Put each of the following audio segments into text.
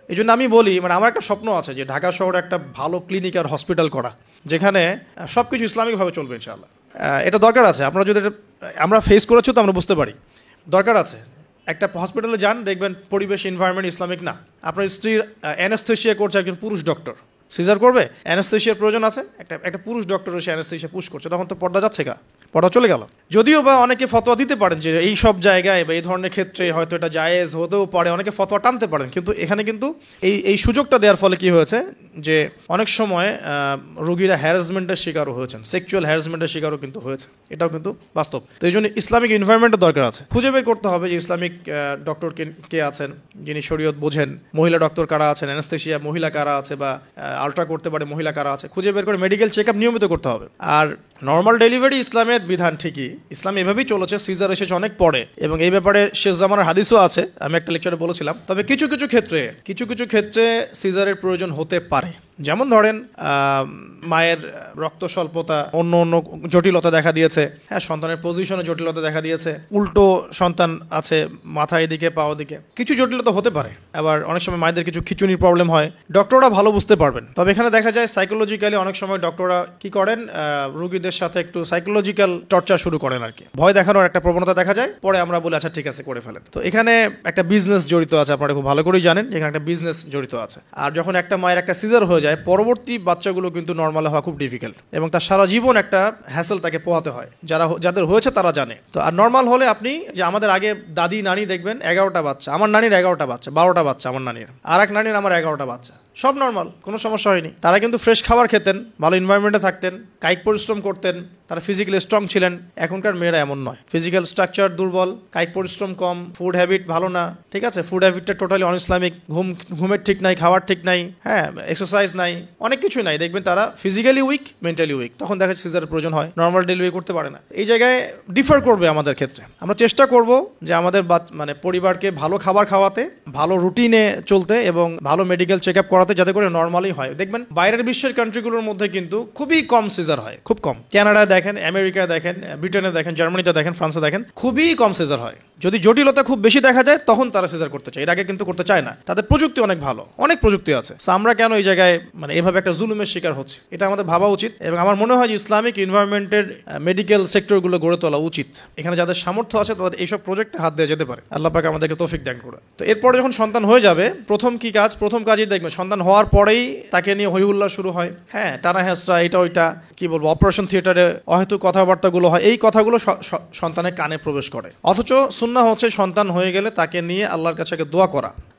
এই জন্য আমি বলি, মানে আমার একটা স্বপ্ন আছে যে ঢাকা শহরে একটা ভালো ক্লিনিক আর হসপিটাল করা, যেখানে সব কিছু ইসলামিকভাবে চলবে ইনশাআল্লাহ। এটা দরকার আছে। আমরা যদি আমরা ফেস করেছি তো আমরা বুঝতে পারি, দরকার আছে। একটা হসপিটালে যান, দেখবেন পরিবেশ এনভায়রনমেন্ট ইসলামিক না। আপনার স্ত্রীর অ্যানেস্থেসিয়া করছে একজন পুরুষ ডক্টর, সিজার করবে, অ্যানেস্থেসিয়ার প্রয়োজন আছে, একটা পুরুষ ডক্টর এসে অ্যানেস্থেসিয়া পুশ করছে, তখন তো পর্দা যাচ্ছে গা, পর্দা চলে গেল। যদিও বা অনেকে ফতোয়া দিতে পারেন যে এই সব জায়গায় বা এই ধরনের ক্ষেত্রে হয়তো এটা জায়েজ হতেও পারে, অনেকে ফতোয়া টানতে পারেন, কিন্তু এখানে কিন্তু এই সুযোগটা দেওয়ার ফলে কি হয়েছে যে অনেক সময় রোগীরা হ্যারাসমেন্টের শিকারও হয়েছেন, সেক্সুয়াল হ্যারাসমেন্টের শিকারও কিন্তু হয়েছে, এটাও কিন্তু বাস্তব। তো এই জন্য ইসলামিক এনভায়রনমেন্টের দরকার আছে। খুঁজে বের করতে হবে যে ইসলামিক ডক্টর কে আছেন, যিনি শরীয়ত বোঝেন, মহিলা ডক্টর কারা আছেন, অ্যানেস্থেসিয়া মহিলা কারা আছে, বা আলট্রা করতে পারে মহিলা কারা আছে, খুঁজে বের করে মেডিকেল চেক আপ নিয়মিত করতে হবে। আর নর্মাল ডেলিভারি ইসলামের বিধান ঠিকই, ইসলাম এভাবেই চলেছে, সিজার এসেছে অনেক পরে, এবং এই ব্যাপারে শেষ জামানার হাদিসও আছে, আমি একটা লেকচারে বলেছিলাম। তবে কিছু কিছু ক্ষেত্রে সিজারের প্রয়োজন হতে পারে। যেমন ধরেন মায়ের রক্ত স্বল্পতা, অন্য জটিলতা দেখা দিয়েছে, হ্যাঁ, সন্তানের পজিশনে জটিলতা দেখা দিয়েছে, উল্টো সন্তান আছে, মাথা এদিকে পা ওদিকে, কিছু জটিলতা হতে পারে। আবার অনেক সময় মায়েদের কিছু খিচুনির প্রবলেম হয়, ডক্টররা ভালো বুঝতে পারবেন। তবে এখানে দেখা যায় সাইকোলজিক্যালি অনেক সময় ডক্টররা কি করেন, রোগীদের সাথে একটু সাইকোলজিক্যাল টর্চার শুরু করেন আর কি, ভয় দেখানোর একটা প্রবণতা দেখা যায়। পরে আমরা বলি আচ্ছা ঠিক আছে করে ফেলেন। তো এখানে একটা বিজনেস জড়িত আছে, আপনারা খুব ভালো করেই জানেন, এখানে একটা বিজনেস জড়িত আছে। আর যখন একটা মায়ের একটা সিজার হয়ে যায়, পরবর্তী বাচ্চাগুলো কিন্তু নর্মাল হওয়া খুব ডিফিকাল্ট, এবং তার সারা জীবন একটা হ্যাসেল তাকে পোহাতে হয়, যাদের হয়েছে তারা জানে। তো আর নর্মাল হলে আপনি যে আমাদের আগে দাদি নানি দেখবেন 11টা বাচ্চা, আমার নানির 11টা বাচ্চা, 12টা বাচ্চা আমার নানির, আর এক নানির আমার 11টা বাচ্চা, সব নর্মাল, কোনো সমস্যা হয়নি। তারা কিন্তু ফ্রেশ খাবার খেতেন, ভালো এনভায়রনমেন্টে থাকতেন, কায়িক পরিশ্রম করতেন, তারা ফিজিক্যালি স্ট্রং ছিলেন। এখনকার মেয়েরা এমন নয়, ফিজিক্যাল স্ট্রাকচার দুর্বল, কায়িক পরিশ্রম কম, ফুড হ্যাবিট ভালো না, ঠিক আছে, ফুড হ্যাবিটটা টোটালি অনইসলামিক, ঘুমের ঠিক নাই, খাবার ঠিক নাই, হ্যাঁ, এক্সারসাইজ নাই, অনেক কিছুই নাই, দেখবেন তারা ফিজিক্যালি উইক, মেন্টালি উইক, তখন দেখা যাচ্ছে সিজারের প্রয়োজন হয়, নর্মাল ডেলিভারি করতে পারে না। এই জায়গায় ডিফার করবে আমাদের ক্ষেত্রে। আমরা চেষ্টা করব যে আমাদের মানে পরিবারকে ভালো খাবার খাওয়াতে, ভালো রুটিনে চলতে, এবং ভালো মেডিকেল চেক আপ করাতে, যাতে করে নর্মালি হয়। দেখবেন বাইরের বিশ্বের কান্ট্রিগুলোর মধ্যে কিন্তু খুবই কম সিজার হয়, খুব কম। কানাডায় দেখেন, আমেরিকায় দেখেন, ব্রিটেনে দেখেন, জার্মানিতে দেখেন, ফ্রান্সে দেখেন, খুবই কম সিজার হয়। যদি জটিলতা খুব বেশি দেখা যায় তখন তারা সিজার করতে চায়, এর আগে কিন্তু করতে চায় না। তাদের প্রযুক্তি অনেক ভালো, অনেক প্রযুক্তি আছে। আমরা কেন এই জায়গায় মানে এভাবে একটা জুলুমের শিকার হচ্ছে, এটা আমাদের ভাবা উচিত। এবং আমার মনে হয় যে ইসলামিক এনভায়রনমেন্টের মেডিকেল সেক্টরগুলো গড়ে তোলা উচিত। এখানে যাদের সামর্থ্য আছে তাদের এইসব প্রজেক্টে হাত দেওয়া যেতে পারে। আল্লাহ পাক আমাদেরকে তৌফিক দান করে। তো এরপরে যখন সন্তান হয়ে যাবে, প্রথম কি কাজ? প্রথম কাজই দেখবেন সন্তান হওয়ার পরেই তাকে নিয়ে হইহুল্লাহ শুরু হয়, হ্যাঁ, টানা হেঁচড়া, এটা ওইটা, কি বলবো, অপারেশন থিয়েটারে অহেতুক কথাবার্তাগুলো হয়, এই কথাগুলো সন্তানের কানে প্রবেশ করে। অথচ সুন্নাহ হচ্ছে সন্তান হয়ে গেলে তাকে নিয়ে আল্লাহর কাছে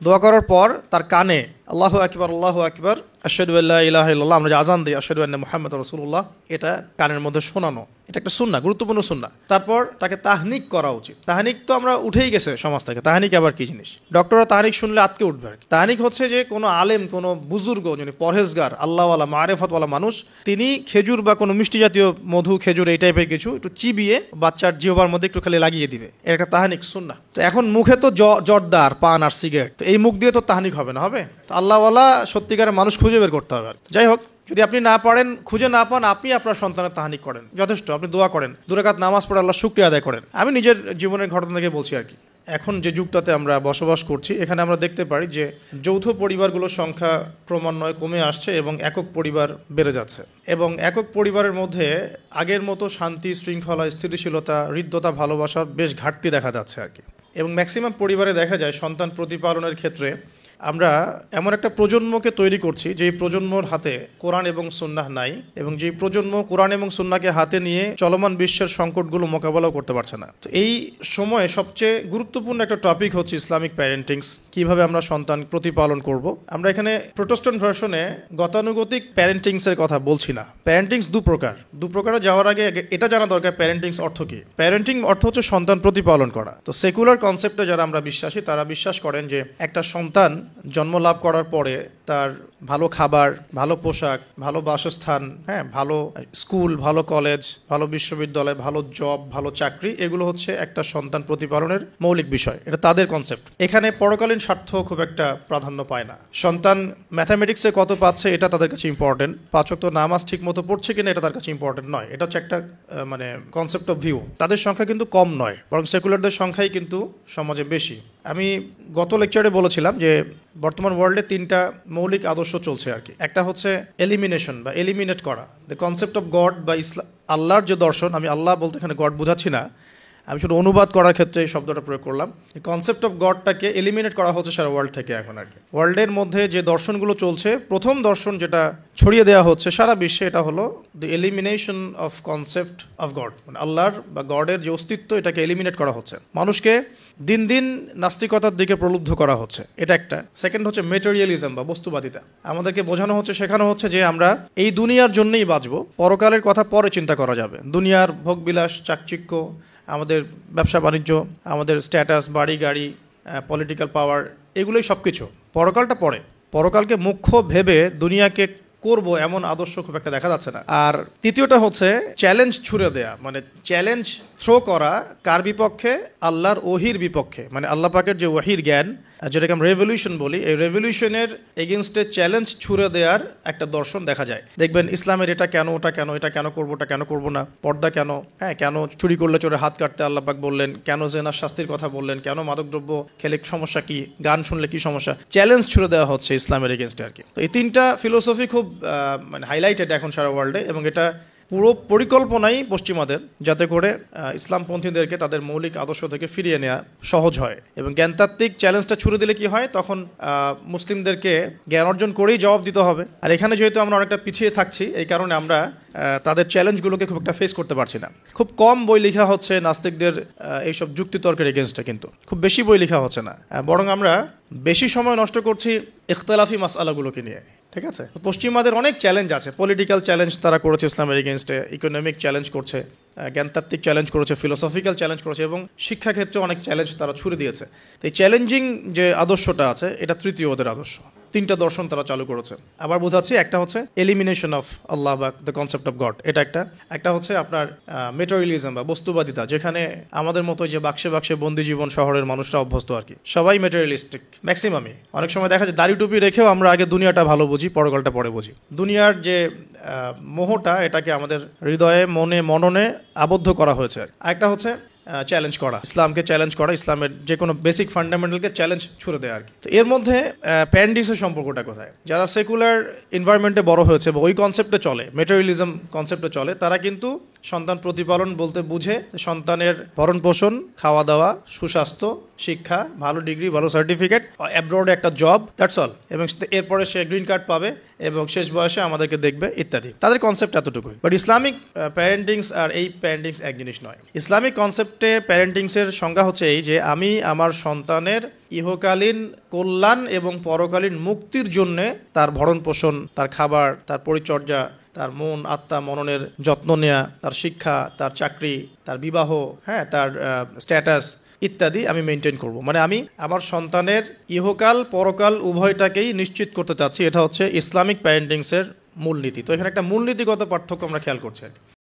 দোয়া করার পর তার কানে আল্লাহু আকবার, আল্লাহু আকবার, আশহাদু আল্লা ইলাহা ইল্লাল্লাহ, আমরা যে আযান দিই আশহাদু আন্না মুহাম্মাদুর রাসূলুল্লাহ, এটা কানের মধ্যে শোনানো, এটা একটা সুন্নাহ, গুরুত্বপূর্ণ সুন্নাহ। তারপর তাকে তাহনিক করা উচিত। তাহনিক তো আমরা উঠেই গেছে সমাজ থেকে, তাহনিক আবার কি জিনিস? ডক্টররা তাহনিক শুনলে আটকে উঠবে আর কি। তাহনিক হচ্ছে যে কোনো আলেম, কোনো বুজুর্গ, যিনি পরহেজগার, আল্লাহওয়ালা, মারেফতওয়ালা মানুষ, তিনি খেজুর বা কোনো মিষ্টি জাতীয় মধু, খেজুর, এই টাইপের কিছু একটু চিবিয়ে বাচ্চার জিহ্বার মধ্যে একটু খালি লাগিয়ে দিবে, এর একটা তাহনিক সুন্নাহ। তো এখন মুখে তো জর্দার, পান আর সিগারেট, তো এই মুখ দিয়ে তো তাহনিক হবে না, হবে তো আল্লাহওয়ালা সত্যিকারের মানুষ খুঁজে বের করতে হবে। যাই হোক, যদি আপনি না পারেন, খুঁজে না পান, আপনি আপনার সন্তানের তাহনিক করেন, যথেষ্ট। আপনি দোয়া করেন, 2 রাকাত নামাজ পড়ে আল্লাহ শুকরিয়া আদায় করেন। আমি নিজের জীবনের ঘটনা থেকে বলছি আর কি। এখন যে যুগটাতে আমরা বসবাস করছি, এখানে আমরা দেখতে পারি যে যৌথ পরিবারগুলোর সংখ্যা ক্রমান্বয়ে কমে আসছে এবং একক পরিবার বেড়ে যাচ্ছে। এবং একক পরিবারের মধ্যে আগের মতো শান্তি, শৃঙ্খলা, স্থিতিশীলতা, হৃদ্যতা, ভালোবাসার বেশ ঘাটতি দেখা যাচ্ছে আর কি। এবং ম্যাক্সিমাম পরিবারে দেখা যায় সন্তান প্রতিপালনের ক্ষেত্রে আমরা এমন একটা প্রজন্মকে তৈরি করছি যেই প্রজন্মর হাতে কোরআন এবং সুন্নাহ নাই, এবং যেই প্রজন্ম কোরআন এবং সুন্নাহকে হাতে নিয়ে চলমান বিশ্বের সংকটগুলো মোকাবেলাও করতে পারছে না। তো এই সময়ে সবচেয়ে গুরুত্বপূর্ণ একটা টপিক হচ্ছে ইসলামিক প্যারেন্টিংস, কিভাবে আমরা সন্তান প্রতিপালন করব। আমরা এখানে প্রোটেস্ট্যান্ট ভার্সনে গতানুগতিক প্যারেন্টিংসের কথা বলছি না। প্যারেন্টিংস দু প্রকারে যাওয়ার আগে এটা জানা দরকার প্যারেন্টিংস অর্থ কি। প্যারেন্টিং অর্থ হচ্ছে সন্তান প্রতিপালন করা। তো সেকুলার কনসেপ্টে যারা আমরা বিশ্বাসী, তারা বিশ্বাস করেন যে একটা সন্তান জন্ম লাভ করার পরে তার ভালো খাবার, ভালো পোশাক, ভালো বাসস্থান, হ্যাঁ, ভালো স্কুল, ভালো কলেজ, ভালো বিশ্ববিদ্যালয়, ভালো জব, ভালো চাকরি, এগুলো হচ্ছে একটা সন্তান প্রতিপালনের মৌলিক বিষয়। এটা তাদের কনসেপ্ট। এখানে পরকালীন স্বার্থ খুব একটা প্রাধান্য পায় না। সন্তান ম্যাথামেটিক্সে কত পাচ্ছে এটা তাদের কাছে ইম্পর্টেন্ট, 5 ওয়াক্ত নামাজ ঠিক মতো পড়ছে কিনা এটা তার কাছে ইম্পর্টেন্ট নয়। এটা হচ্ছে একটা মানে কনসেপ্ট অফ ভিউ। তাদের সংখ্যা কিন্তু কম নয়, বরং সেকুলারদের সংখ্যাই কিন্তু সমাজে বেশি। আমি গত লেকচারে বলেছিলাম যে বর্তমান ওয়ার্ল্ডে 3টা মৌলিক আদর্শ চলছে আর কি। একটা হচ্ছে এলিমিনেশন বা এলিমিনেট করা, দ্য কনসেপ্ট অফ গড বা আল্লাহর যে দর্শন, আমি আল্লাহ বলতে এখানে গড বোঝাচ্ছি না, আমি শুধু অনুবাদ করার ক্ষেত্রে এই শব্দটা প্রয়োগ করলাম। এই কনসেপ্ট অফ গডটাকে এলিমিনেট করা হচ্ছে সারা ওয়ার্ল্ড থেকে এখন আর কি। ওয়ার্ল্ডের মধ্যে যে দর্শনগুলো চলছে, প্রথম দর্শন যেটা ছড়িয়ে দেওয়া হচ্ছে সারা বিশ্বে, এটা হলো the elimination of concept of god, মানে আল্লাহর বা গডের যে অস্তিত্ব, এটাকে এলিমিনেট করা হচ্ছে। মানুষকে দিন দিন নাস্তিকতার দিকে প্রলুব্ধ করা হচ্ছে, এটা একটা। সেকেন্ড হচ্ছে মেটেরিয়ালিজম বা বস্তুবাদিতা। আমাদেরকে বোঝানো হচ্ছে, শেখানো হচ্ছে যে আমরা এই দুনিয়ার জন্যই বাঁচবো, পরকালের কথা পরে চিন্তা করা যাবে। দুনিয়ার ভোগবিলাস, চাকচিক্য, আমাদের ব্যবসা বাণিজ্য, আমাদের স্ট্যাটাস, বাড়ি গাড়ি, পলিটিক্যাল পাওয়ার, এগুলোই সব কিছু। পরকালটা পরে, পরকালকে মুখ্য ভেবে দুনিয়াকে করব এমন আদর্শ খুব একটা দেখা যাচ্ছে না। আর তৃতীয়টা হচ্ছে চ্যালেঞ্জ ছুড়ে দেয়া, মানে চ্যালেঞ্জ থ্রো করা কার বিপক্ষে? আল্লাহর ওহির বিপক্ষে, মানে আল্লাহ পাকের যে ওহির জ্ঞান, যেটাকে আমরা রেভলিউশন বলি, এই রেভলিউশনের এগেনস্টে চ্যালেঞ্জ ছুড়ে দেওয়ার একটা দর্শন দেখা যায়। দেখবেন ইসলামের এটা কেন, ওটা কেন, এটা কেন করবো, ওটা কেন করবো না, পর্দা কেন, হ্যাঁ কেন চুরি করলে চোরে হাত কাটতে আল্লাহ পাক বললেন, কেন জেনার শাস্তির কথা বললেন, কেন মাদকদ্রব্য খেলে সমস্যা কি, গান শুনলে কি সমস্যা, চ্যালেঞ্জ ছুড়ে দেওয়া হচ্ছে ইসলামের এগেনস্টে আর কি। তো এই 3টা ফিলোসফি খুব মানে হাইলাইটেড এখন সারা ওয়ার্ল্ডে, এবং এটা পুরো পরিকল্পনাই পশ্চিমাদের, যাতে করে ইসলামপন্থীদেরকে তাদের মৌলিক আদর্শ থেকে ফিরিয়ে নেওয়া সহজ হয়। এবং জ্ঞানতাত্ত্বিক চ্যালেঞ্জটা ছুড়ে দিলে কি হয়, তখন মুসলিমদেরকে জ্ঞান অর্জন করেই জবাব দিতে হবে। আর এখানে যেহেতু আমরা অনেকটা পিছিয়ে থাকছি, এই কারণে আমরা তাদের চ্যালেঞ্জগুলোকে খুব একটা ফেস করতে পারছি না। খুব কম বই লেখা হচ্ছে নাস্তিকদের এইসব যুক্তিতর্কের এগেনস্টে, কিন্তু খুব বেশি বই লেখা হচ্ছে না, বরং আমরা বেশি সময় নষ্ট করছি ইখতিলাফি মাসআলাগুলোকে নিয়ে। ঠিক আছে, পশ্চিমাদের অনেক চ্যালেঞ্জ আছে, পলিটিক্যাল চ্যালেঞ্জ তারা করেছে ইসলামের এগেনস্টে, ইকোনমিক চ্যালেঞ্জ করছে, জ্ঞানতাত্ত্বিক চ্যালেঞ্জ করেছে, ফিলোসফিক্যাল চ্যালেঞ্জ করেছে, এবং শিক্ষাক্ষেত্রে অনেক চ্যালেঞ্জ তারা ছুড়ে দিয়েছে। তো এই চ্যালেঞ্জিং যে আদর্শটা আছে, এটা তৃতীয় ওদের আদর্শ। 3টা দর্শন তারা চালু করেছে। আবার বোঝাচ্ছি, একটা হচ্ছে এলিমিনেশন অফ আল্লাহ বা দ্য কনসেপ্ট অফ গড, এটা একটা হচ্ছে আপনার মেটেরিয়ালিজম বা বস্তুবাদিতা, যেখানে আমাদের মতো যে বাক্সে বাক্সে বন্দি জীবন শহরের মানুষরা অভ্যস্ত আর কি, সবাই মেটেরিয়ালিস্টিক ম্যাক্সিমামই। অনেক সময় দেখা যায় দাড়ি টুপি রেখেও আমরা আগে দুনিয়াটা ভালো বুঝি, পরকালটা পরে বুঝি। দুনিয়ার যে মোহটা, এটাকে আমাদের হৃদয়ে, মনে, মননে আবদ্ধ করা হয়েছে। আরেকটা হচ্ছে চ্যালেঞ্জ করা, ইসলামকে চ্যালেঞ্জ করা, ইসলামের যে কোনো বেসিক ফান্ডামেন্টালকে চ্যালেঞ্জ ছুড়ে দেয় আর কি। তো এর মধ্যে প্যারেন্টিংসের সম্পর্কটা কোথায়? যারা সেকুলার এনভায়রনমেন্টে বড় হয়েছে বা ওই কনসেপ্টে চলে, মেটেরিয়ালিজম কনসেপ্টে চলে, তারা কিন্তু সন্তান প্রতিপালন বলতে বুঝে সন্তানের ভরণ পোষণ, খাওয়া দাওয়া, সুস্বাস্থ্য, শিক্ষা, ভালো ডিগ্রি, ভালো সার্টিফিকেট, অ্যাব্রোডে একটা জব, দ্যাটস অল, এবং এরপরে সে গ্রিন কার্ড পাবে এবং শেষ বয়সে আমাদেরকে দেখবে ইত্যাদি। তাদের কনসেপ্ট এতটুকুই। বাট ইসলামিক প্যারেন্টিংস আর এই প্যারেন্টিংস এক জিনিস নয়। ইসলামিক কনসেপ্টে প্যারেন্টিংসের সংজ্ঞা হচ্ছে এই যে, আমি আমার সন্তানের ইহকালীন কল্যাণ এবং পরকালীন মুক্তির জন্যে তার ভরণ পোষণ, তার খাবার, তার পরিচর্যা, তার মন, আত্মা, মননের যত্ন নেওয়া, তার শিক্ষা, তার চাকরি, তার বিবাহ, হ্যাঁ, তার স্ট্যাটাস ইত্যাদি আমি মেনটেন করব। মানে আমি আমার সন্তানের ইহকাল পরকাল উভয়টাকেই নিশ্চিত করতে চাচ্ছি। এটা হচ্ছে ইসলামিক প্যারেন্টিংসের মূলনীতি। তো এখানে একটা মূলনীতিগত পার্থক্য আমরা খেয়াল করছি।